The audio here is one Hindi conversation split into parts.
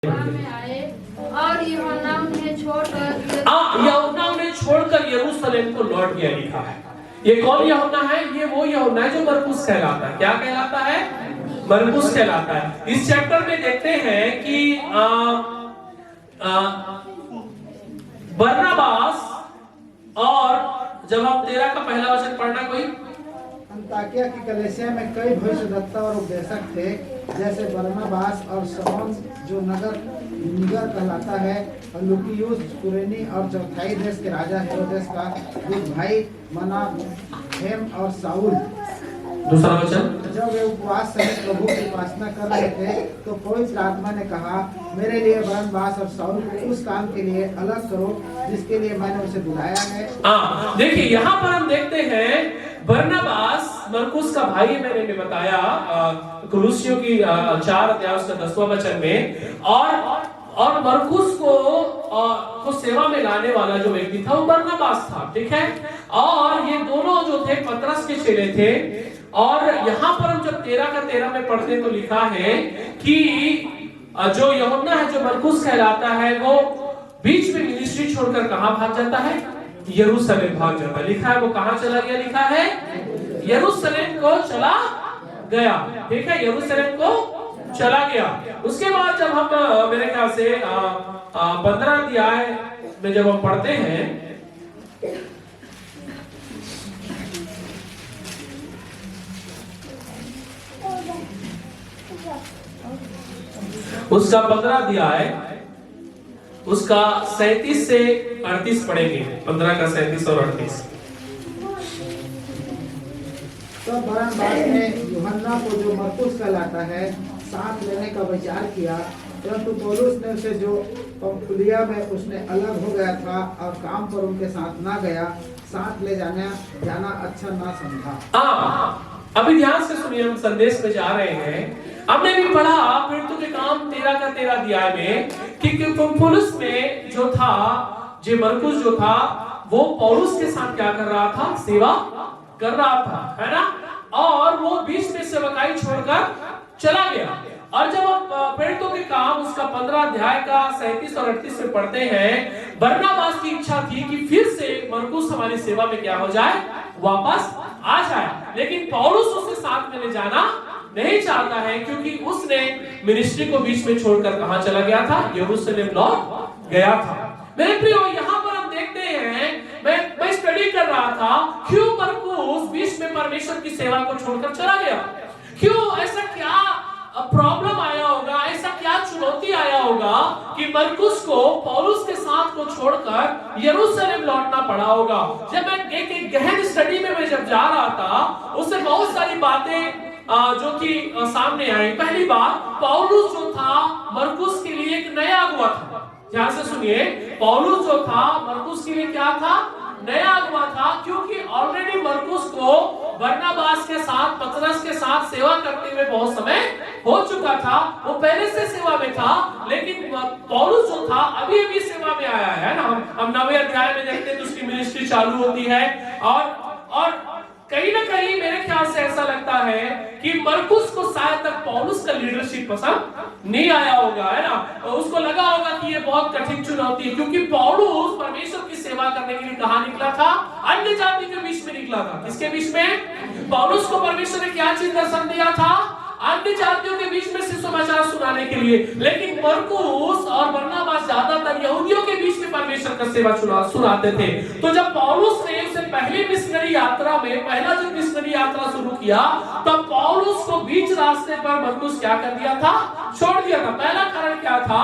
में आए और यूहन्ना उन्हें छोड़कर यरूशलेम को लौट गया लिखा है। ये कौन यूहन्ना है? ये वो यूहन्ना है जो मरकुस कहलाता है। क्या कहलाता है? मरकुस कहलाता है। इस चैप्टर में देखते हैं कि बरनबास और जब हम 13 का पहला वचन पढ़ना कोई अंताकिया की कलीसिया में कई भविष्यद्वक्ता और उपदेशक थे, जैसे बरनबास और शमौन जो निगर कहलाता है, और लुकियुस कुरेनी और चौथाई देश के राजा हेरोदेस का दूध भाई मनाहेम और साउल। दूसरा वचन, जब वे उपवास सहित प्रभु की उपासना कर रहे थे तो पवित्र आत्मा ने कहा, मेरे लिए बरनबास और साउल को उस काम के लिए अलग करो जिसके लिए मैंने उसे बुलाया है। देखिए यहाँ पर हम देखते हैं बरनबास मरकुस का भाई, मैंने भी बताया कुलुसियों की 4 अध्याय उसका 10वां वचन में, और मरकुस को सेवा में लाने वाला जो व्यक्ति था वो बरनबास था, ठीक है। और ये दोनों जो थे पतरस के चेले थे। और यहाँ पर हम जब 13 का 13 में पढ़ते तो लिखा है कि जो यूहन्ना है जो मरकुस कहलाता है वो बीच में मिनिस्ट्री छोड़कर कहाँ भाग जाता है? यरूशलेम भाग जाता है। लिखा है वो कहाँ चला गया? लिखा है यरूशलेम को चला गया, ठीक है, यरूशलेम को चला गया। उसके बाद जब हम मेरे ख्याल से 15 अध्याय में जब हम पढ़ते हैं उसका 15 अध्याय उसका 37 से 38 पढ़ेंगे। 15 का 37 और 38। तो बरनबास ने यूहन्ना को जो मरकुस कहलाता है साथ लेने का विचार किया, परंतु पौलुस ने उसे जो पंफुलिया में उसने अलग हो गया था और काम पर उनके साथ ना गया, साथ ले जाना अच्छा ना समझा। अभी ध्यान से सुनिए, हम संदेश में जा रहे हैं। हमने भी पढ़ा फिर के काम 13 का 13 अध्याय में कि पौलुस में जो था, जो मरकुस जो था वो पौलुस के साथ क्या कर रहा था? सेवा कर रहा था, है ना। और वो बीच में सेवकाई छोड़कर चला गया। और जब हम प्रेरितों के काम उसका 15 अध्याय का 37 और 38 में पढ़ते हैं, बरनबास की इच्छा थी कि फिर से मरकुस हमारी सेवा में क्या हो जाए? वापस आ जाए। लेकिन पौलुस उसे साथ में ले जाना नहीं चाहता है, क्योंकि उसने मिनिस्ट्री को बीच में छोड़कर कहां चला गया था? यरूशलेम लौट गया था। मेरे प्रियो, यहाँ पर हम देखते हैं, मैं स्टडी कर रहा था क्यों मरकुस बीच में परमेश्वर की सेवा को छोड़कर चला गया। क्यों? ऐसा क्या प्रॉब्लम आया होगा, ऐसा क्या चुनौती आया होगा कि मरकुस को पौलुस के साथ को छोड़कर यरूशलेम लौटना पड़ा होगा। जब मैं एक गहन स्टडी में मैं जब जा रहा था, उससे बहुत सारी बातें जो कि सामने आई। पहली बात, पौलुस जो था मरकुस के लिए एक नया अगुवा था। ध्यान से सुनिए, पौलुस जो था मरकुस के लिए क्या था? नया अगुवा था, क्योंकि ऑलरेडी मरकुस को बरनबास के साथ, पतरस के साथ सेवा करते हुए बहुत समय हो चुका था। वो पहले से सेवा में था, लेकिन पौलुस जो था अभी अभी सेवा में आया है ना। हम 9वें अध्याय में देखते हैं तो उसकी मिनिस्ट्री चालू होती है। और कहीं ना कहीं मेरे ख्याल से ऐसा लगता है कि मरकुस को शायद तक पौलुस का लीडरशिप पसंद नहीं आया होगा, है ना। उसको लगा होगा कि ये बहुत कठिन चुनौती है, क्योंकि पौलुस परमेश्वर की सेवा करने के लिए कहां निकला था? अन्य जाति के बीच में निकला था। किसके बीच में? पौलुस को परमेश्वर ने क्या चीज दर्शन दिया था? अन्य जातियों के बीच में सुसमाचार सुनाने के लिए। लेकिन मरकुस और बरनबास ज्यादातर यहूदियों के बीच में परमेश्वर का सेवा सुनाते थे। तो जब पौलुस ने उसे पहली मिशनरी यात्रा में, पहला जब मिशनरी यात्रा शुरू किया, तब पौलुस को बीच रास्ते पर मरकुस क्या कर दिया था? छोड़ दिया था। पहला कारण क्या था?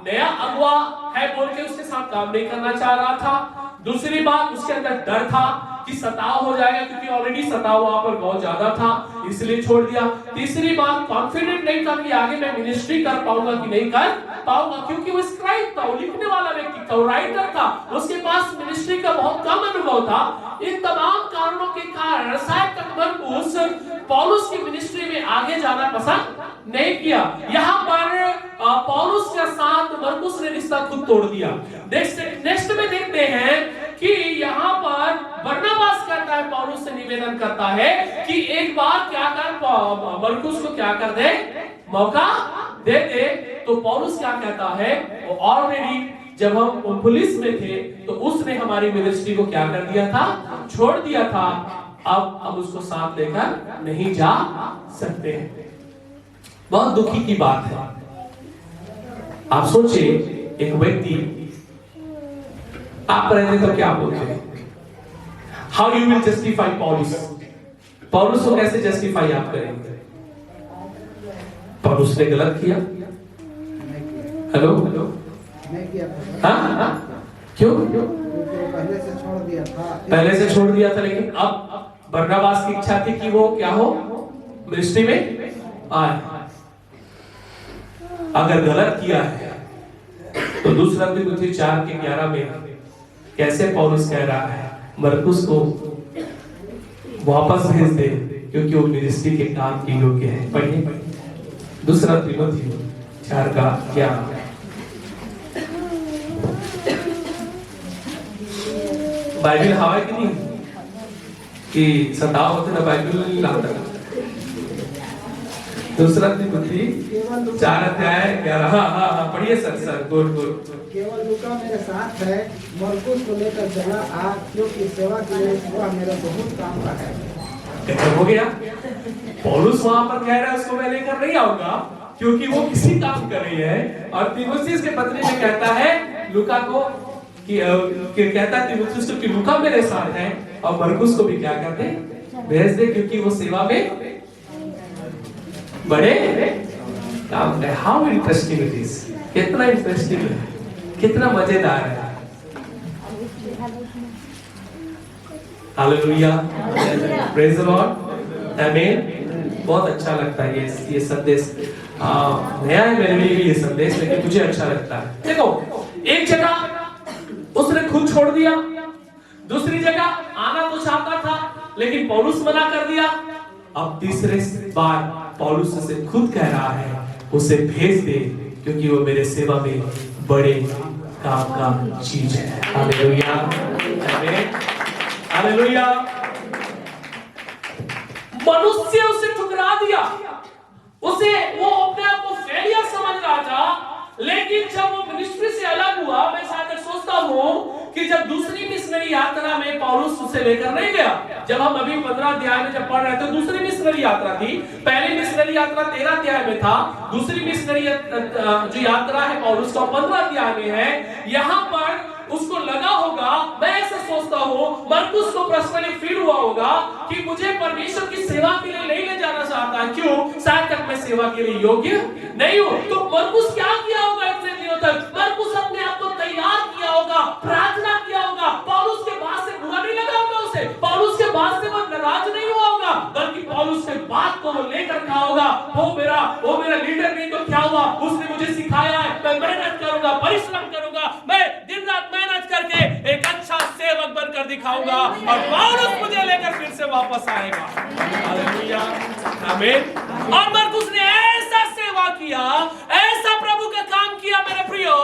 नया अगुवा है बोल के उसके साथ काम नहीं करना चाह रहा था। दूसरी बात, उसके अंदर डर था कि सताव हो जाएगा, क्योंकि ऑलरेडी सताव वहां पर बहुत ज्यादा था, इसलिए छोड़ दिया। तीसरी बात, कॉन्फिडेंट नहीं था कि आगे मैं मिनिस्ट्री कर पाऊंगा कि नहीं कर पाऊंगा, क्योंकि वो स्क्राइब था, वो लिखने वाला व्यक्ति था, वो राइटर था, उसके पास मिनिस्ट्री का बहुत कम अनुभव था। इन तमाम कारणों के कारण शायद तक मरकुस पौलुस की मिनिस्ट्री में आगे जाना पसंद नहीं किया। यहाँ पर पौलुस के साथ मरकुस ने रिश्ता खुद तोड़ दिया। नेक्स्ट में देखते हैं कि यहाँ पर बरनबास कहता है, पौलुस से निवेदन करता है कि एक बार क्या कर मरकुस को क्या कर दे? मौका दे दे। तो पौलुस क्या कहता है, वो ऑलरेडी जब हम पुलिस में थे तो उसने हमारी मिनिस्ट्री को क्या कर दिया था, छोड़ दिया था। अब हम उसको साथ लेकर नहीं जा सकते हैं। बहुत दुखी की बात है। आप सोचिए, एक व्यक्ति आप रहते तो क्या बोलते हैं? हाउ यू विल जस्टिफाई पॉलुस? पॉलुस को कैसे जस्टिफाई आप करेंगे? पॉलुस ने गलत किया? हेलो नहीं किया था। हाँ, क्यों? पहले से छोड़ दिया था। पहले से छोड़ दिया था, लेकिन अब बरनबास की इच्छा थी कि वो क्या हो, मिनिस्ट्री में आए। अगर गलत किया है तो दूसरा तिमुथी 4:11 में कैसे पौलुस कह रहा है मरकुस को वापस भेज दे क्योंकि वो मिनिस्ट्री के काम के योग्य है। पढ़िए दूसरा तिमुथी 4:11। बाइबल हवा कि नहीं कि सताव होते ना बाइबल नहीं लाता। दूसरा तिमुथी 4:11। हाँ, पढ़िए सर गुड। केवल लूका मेरे साथ है, मरकुस को लेकर चला आ, क्योंकि सेवा के लिए वह मेरा बहुत काम का है। हो गया। पौलुस वहां पर कह रहा है उसको मैं लेकर नहीं आऊंगा क्योंकि वो किसी काम कर रही है। और तीमुथियुस के पत्री में कहता है लूका को कि कहता है तीमुथियुस को कि लूका मेरे साथ है, और मरकुस को भी क्या कहते हैं, भेज दे क्योंकि वो सेवा में बड़े काम है। How interesting it is. कितना इंटरेस्टिंग है, कितना मजेदार है। हालेलुया, प्रेज द लॉर्ड, आमीन। बहुत अच्छा लगता है ये संदेश। नया है मेरे लिए ये संदेश, लेकिन मुझे अच्छा लगता है। देखो, एक जगह उसने खुद छोड़ दिया, दूसरी जगह आना तो चाहता था लेकिन पौलुस मना कर दिया। अब तीसरे बार पौलुस उसे खुद कह रहा है उसे भेज दे क्योंकि वो मेरे सेवा में बड़े काम का चीज है। हालेलुया, आमीन, हालेलुया। मनुष्य उसे ठुकरा दिया, उसे वो अपने आप को फेलियर समझ रहा था। लेकिन जब वो मिनिस्ट्री से अलग हुआ, मैं शायद सोचता हूँ कि जब दूसरी मिशनरी यात्रा में पौलुस उसे लेकर नहीं गया। जब हम अभी 15 अध्याय में जब पढ़ रहे थे, दूसरी मिशनरी यात्रा थी। पहली मिशनरी यात्रा 13 अध्याय में था, दूसरी मिशनरी जो यात्रा है पौलुस का 15 अध्याय में है। यहाँ पर उसको लगा होगा, मैं ऐसा सोचता हूँ, मरकुस को पर्सनली फील हुआ होगा कि मुझे परमेश्वर की सेवा के लिए नहीं ले जाना चाहता है। क्यों? शायद तक मैं सेवा के लिए योग्य नहीं हूँ। तो मरकुस क्या किया होगा इतने दिनों तक? मरकुस अपने आप को तैयार किया होगा, प्रार्थना किया होगा। पौलुस के बात से बुरा नहीं लगा होगा उसे, पौलुस के बात से वो नाराज नहीं हुआ होगा, बल्कि पौलुस के बात को वो लेकर कहा होगा, वो मेरा लीडर नहीं तो क्या हुआ, उसने मुझे सिखाया है, मैं मेहनत करूंगा, परिश्रम करूंगा, मैं दिन रात मेहनत करके एक अच्छा सेवक बनकर दिखाऊंगा और पौलुस मुझे लेकर फिर से वापस आएगा। हालेलुया, आमीन। और मरकुस ने ऐसा सेवा किया, ऐसा प्रभु का काम किया मेरे प्रियो,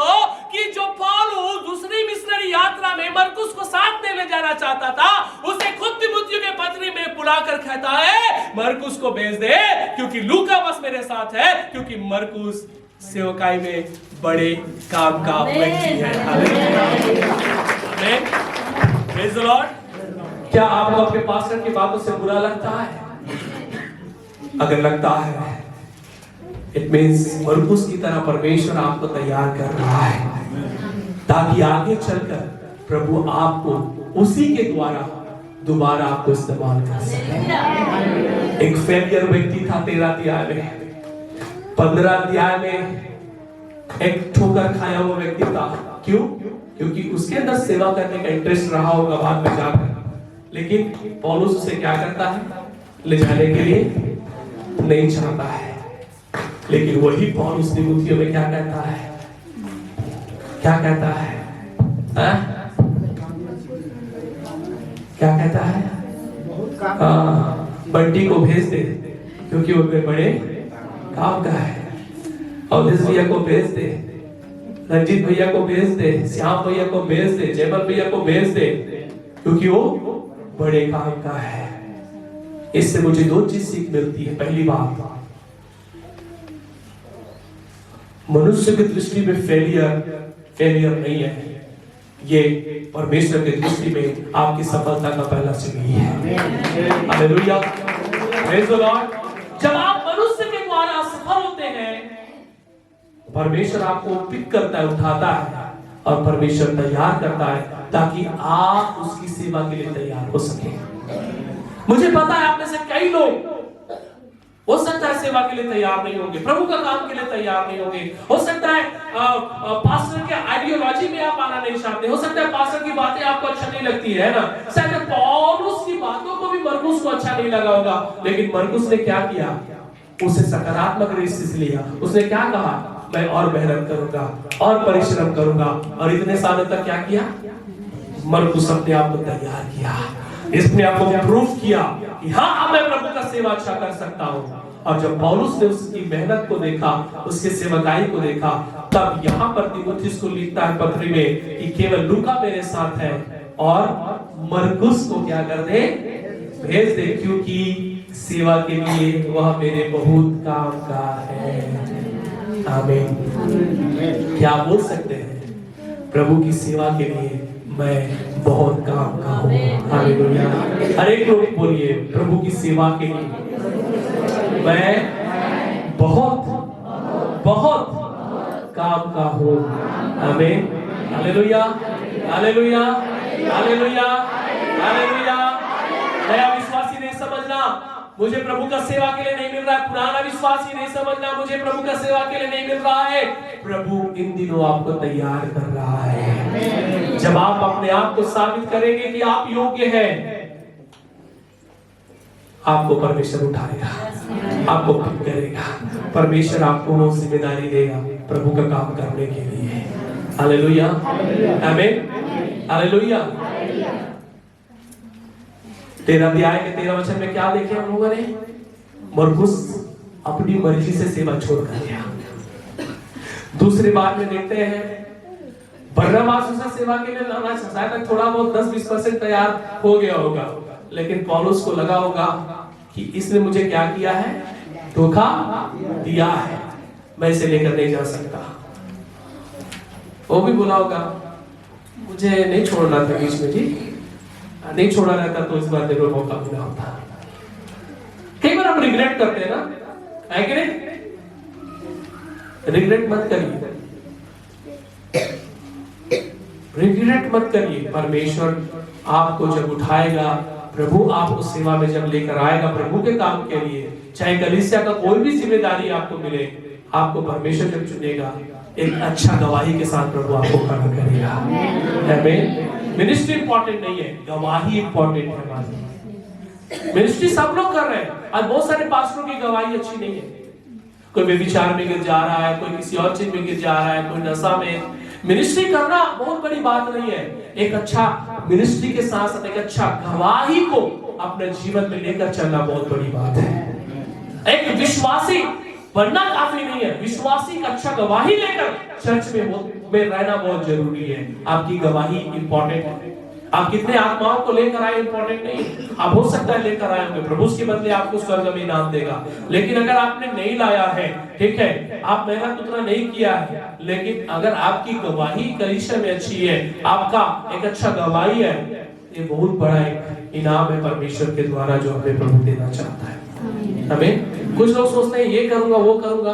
कि जो पौलुस दूसरी मिशनरी यात्रा में मरकुस को साथ में ले जाना चाहता था, उसे खुद तीमुथियुस के पत्री में बुलाकर कहता है मरकुस को भेज दे क्योंकि लूका बस मेरे साथ है, क्योंकि मरकुस सेवकाई में बड़े काम का व्यक्ति है। हालेलुया, आमीन, प्रेज द लॉर्ड। क्या आपको अपने पास्टर की बातों से बुरा लगता है? अगर लगता है, इट मींस मरकुस की तरह परमेश्वर आपको तैयार कर रहा है ताकि आगे चलकर प्रभु आपको उसी के द्वारा दोबारा आपको इस्तेमाल कर सके। एक फेलियर व्यक्ति था 13 अध्याय में, 15 अध्याय में एक ठोकर खाया हुआ व्यक्ति था। क्यों? क्योंकि उसके अंदर सेवा करने का इंटरेस्ट रहा होगा बाद में जाकर, लेकिन पौलुस उसे क्या करता है, ले जाने के लिए नहीं चाहता है। लेकिन वही पौलुस तीमुथियुस में क्या कहता है, क्या कहता है, क्या कहता है, बंटी को भेज दे क्योंकि वो बड़े काम का है, और इस भैया को भेज दे, रंजीत भैया को भेज दे, श्याम भैया को भेज दे, जयमल भैया को भेज दे क्योंकि वो बड़े काम का है। इससे मुझे 2 चीज सीख मिलती है। पहली बात, मनुष्य की दृष्टि में फेलियर नहीं है, ये परमेश्वर की दृष्टि में आपकी सफलता का पहला सीढ़ी है। Hallelujah, praise the Lord. जब आप मनुष्य के द्वारा सफल होते हैं, परमेश्वर आपको पिक करता है, उठाता है और परमेश्वर तैयार करता है ताकि आप उसकी सेवा के लिए तैयार हो सके। मुझे पता है आप में से कई लोग हो सकता है सेवा के लिए तैयार नहीं होंगे, प्रभु का काम के लिए तैयार नहीं होंगे, हो सकता है पास्टर के आइडियोलॉजी में आप आना नहीं चाहते, हो सकता है पास्टर की बातें आपको अच्छा नहीं लगती है ना, शायद पौलुस की बातों को भी मरकुस को अच्छा नहीं लगा होगा, लेकिन मरकुस ने क्या किया, उसे सकारात्मक दृष्टि से लिया। उसने क्या कहा, मैं और मेहनत करूंगा और परिश्रम करूंगा, और इतने सालों तक क्या किया, मरकुस अपने आप को तैयार किया, इसने आपको प्रूफ किया कि हाँ मैं प्रभु का सेवा अच्छा कर सकता हूँ। और जब पौलुस ने उसकी मेहनत को देखा, उसके सेवकाई को देखा, तब यहाँ पर तीमुथियुस को लिखता है पत्री में कि केवल लूका मेरे साथ है और मरकुस को क्या कर दे, भेज दे, क्योंकि सेवा के लिए वह मेरे बहुत काम का है। आमीन। क्या बोल सकते हैं, प्रभु की सेवा के लिए मैं बहुत काम का हूँ। हालेलुया। हर एक लोग बोलिए, प्रभु की सेवा के लिए मैं बहुत काम का हूँ। आमीन। Hallelujah, hallelujah, hallelujah, hallelujah. नया विश्वासी नहीं समझना मुझे प्रभु का सेवा के लिए नहीं मिल रहा है, पुराना विश्वासी नहीं समझना मुझे प्रभु का सेवा के लिए नहीं मिल रहा है। प्रभु इन दिनों आपको तैयार कर रहा है। जब आप अपने आप को साबित करेंगे कि आप योग्य हैं, आपको परमेश्वर उठाएगा, आपको पिक करेगा, परमेश्वर आपको वो जिम्मेदारी देगा प्रभु का काम करने के लिए। हालेलुया, आमीन, हालेलुया। 13 अध्याय के 13 वचन में क्या देखे हम लोगों ने, मरकुस अपनी मर्जी से सेवा छोड़ कर गया। दूसरी बात में देखते हैं, बरनबास उसे सेवा के लिए लाना शायद थोड़ा बहुत 10-20% तैयार हो गया होगा, लेकिन पौलुस को लगा होगा कि इसने मुझे क्या किया है, धोखा दिया है, मैं इसे लेकर नहीं जा सकता। वो भी बोला होगा मुझे नहीं छोड़ना था बीच में, जी नहीं छोड़ा रहता तो इस बार जरूर मौका मिला होता। कई बार हम रिग्रेट करते हैं ना, है कि नहीं? रिग्रेट मत करिए, रिग्रेट मत करिए। परमेश्वर आपको जब उठाएगा, प्रभु आपको सेवा में जब लेकर आएगा प्रभु के काम के लिए, चाहे कलीसिया का कोई भी जिम्मेदारी आपको मिले, आपको परमेश्वर जब चुनेगा, एक अच्छा गवाही के साथ प्रभु आपको खड़ा करेगा। आमीन। मिनिस्ट्री इंपॉर्टेंट नहीं है, गवाही इंपॉर्टेंट है हमारी। मिनिस्ट्री सब लोग कर रहे हैं, आज बहुत सारे पास्टरों की गवाही अच्छी नहीं है। कोई व्यभिचार में गिर जा रहा है, कोई किसी और चीज में गिर जा रहा है, कोई नशा में। मिनिस्ट्री करना बहुत बड़ी बात नहीं है, एक अच्छा मिनिस्ट्री के साथ साथ एक अच्छा गवाही को अपने जीवन में लेकर चलना बहुत बड़ी बात है। एक विश्वासी बनना काफी नहीं है, विश्वासी का अच्छा गवाही लेकर चर्च में रहना बहुत जरूरी है। आपकी गवाही इंपॉर्टेंट है, आप कितने आत्माओं को लेकर आए इंपॉर्टेंट नहीं। आप हो सकता है लेकर आए होंगे, प्रभु उसके बदले आपको स्वर्ग में इनाम देगा, लेकिन अगर आपने नहीं लाया है, ठीक है, आप मेहनत उतना नहीं किया है, लेकिन अगर आपकी गवाही कलीसिया में अच्छी है, आपका एक अच्छा गवाही है, ये बहुत बड़ा एक इनाम है परमेश्वर के द्वारा जो हमें प्रभु देना चाहता है हमें। कुछ लोग सोचते हैं ये करूंगा वो करूंगा,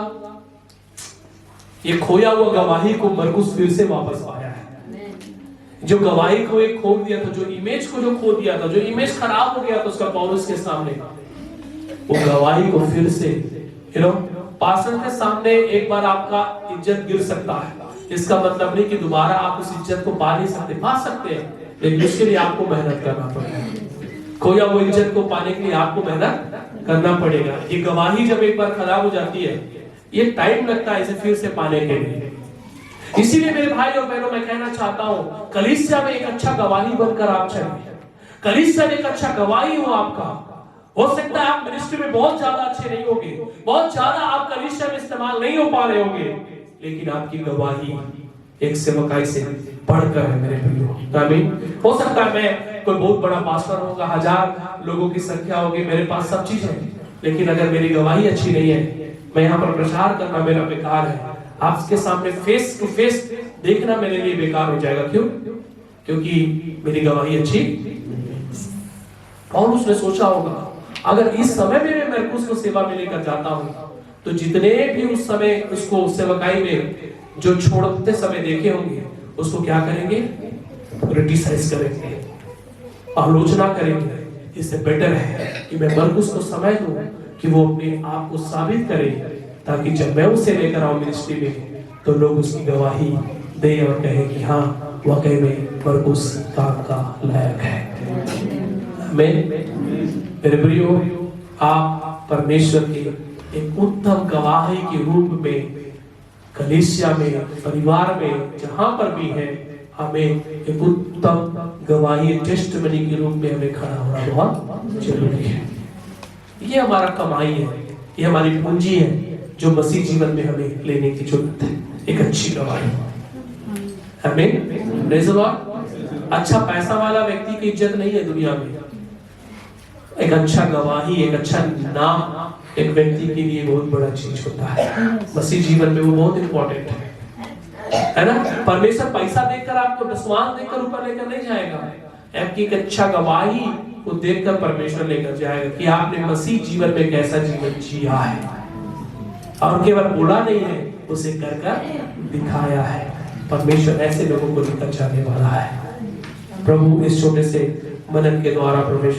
ये खोया हुआ गवाही को मरकुस फिर से वापस पाया है। जो गवाही को एक खो दिया था, जो इमेज को जो खो दिया था, जो इमेज खराब हो गया था उसका पौलुस के सामने, वो गवाही को फिर से पास्टर के सामने एक बार आपका इज्जत गिर सकता है, इसका मतलब नहीं कि दोबारा आप उस इज्जत को पा नहीं सकते, पा सकते हैं, लेकिन उसके लिए आपको मेहनत करना पड़ेगा। खोया वो इज्जत को पाने के लिए आपको मेहनत करना पड़ेगा। ये गवाही जब एक बार खराब हो जाती है, ये टाइम लगता है इसे फिर से पाने के लिए। इसीलिए मेरे भाई और बहनों, मैं कहना चाहता हूँ, कलीसिया में एक अच्छा गवाही बनकर आप चलिए। कलीसिया में एक अच्छा गवाही हो आपका। हो सकता है आप मिनिस्ट्री में बहुत ज्यादा अच्छे नहीं होंगे, बहुत ज्यादा आप कलीसिया में इस्तेमाल नहीं हो पा रहे होंगे, लेकिन आपकी गवाही एक सेवकाई से बढ़कर है मेरे भाइयों। आमीन। हो सकता है मैं कोई बहुत बड़ा पास्टर होगा, 1000 लोगों की संख्या होगी, मेरे पास सब चीज है, लेकिन अगर मेरी गवाही अच्छी नहीं है, मैं यहाँ पर प्रचार करना मेरा बेकार है। आपके सामने फेस टू फेस देखना मेरे लिए बेकार हो जाएगा। क्यों? क्योंकि मेरी गवाही अच्छी। और उसने सोचा होगा अगर इस समय में मैं मरकुस को सेवा में लेकर जाता हूं तो जितने भी उस समय उसको सेवकाई में जो छोड़ते समय देखे होंगे उसको क्या करेंगे? क्रिटिसाइज करेंगे, आलोचना करेंगे। इससे बेटर है कि मैं मरकुस को समय दूं कि वो अपने आप को साबित करे, ताकि जब मैं उसे लेकर आऊं मिनिस्ट्री में तो लोग उसकी गवाही दे और कहे कि हाँ वाकई में मरकुस काम का लायक है। मेरे प्रियो, आप परमेश्वर के एक उत्तम गवाही के रूप में कलीसिया में, परिवार में, जहां पर भी है, हमें एक उत्तम गवाही टेस्टिमनी के रूप में हमें खड़ा होना बहुत जरूरी है। ये हमारा कमाई है, ये हमारी पूंजी है जो मसीह जीवन में हमें लेने की जरूरत है। एक अच्छी गवाही। आमीन। Praise the Lord. अच्छा पैसा वाला व्यक्ति की इज्जत नहीं है दुनिया में। एक अच्छा गवाही, एक अच्छा नाम एक व्यक्ति के लिए बहुत बड़ा चीज होता है। मसीह जीवन में वो बहुत इंपॉर्टेंट है ना। परमेश्वर पैसा देकर आपको दसवान देकर ऊपर लेकर नहीं जाएगा, आपकी एक अच्छा गवाही को देखकर परमेश्वर लेकर जाएगा कि आपने मसीह जीवन में कैसा जीवन जिया है, और केवल बोला नहीं है, उसे कर कर दिखाया है। परमेश्वर ऐसे लोगों को लेकर जाने वाला है। प्रभु इस छोटे से मनन के द्वारा परमेश्वर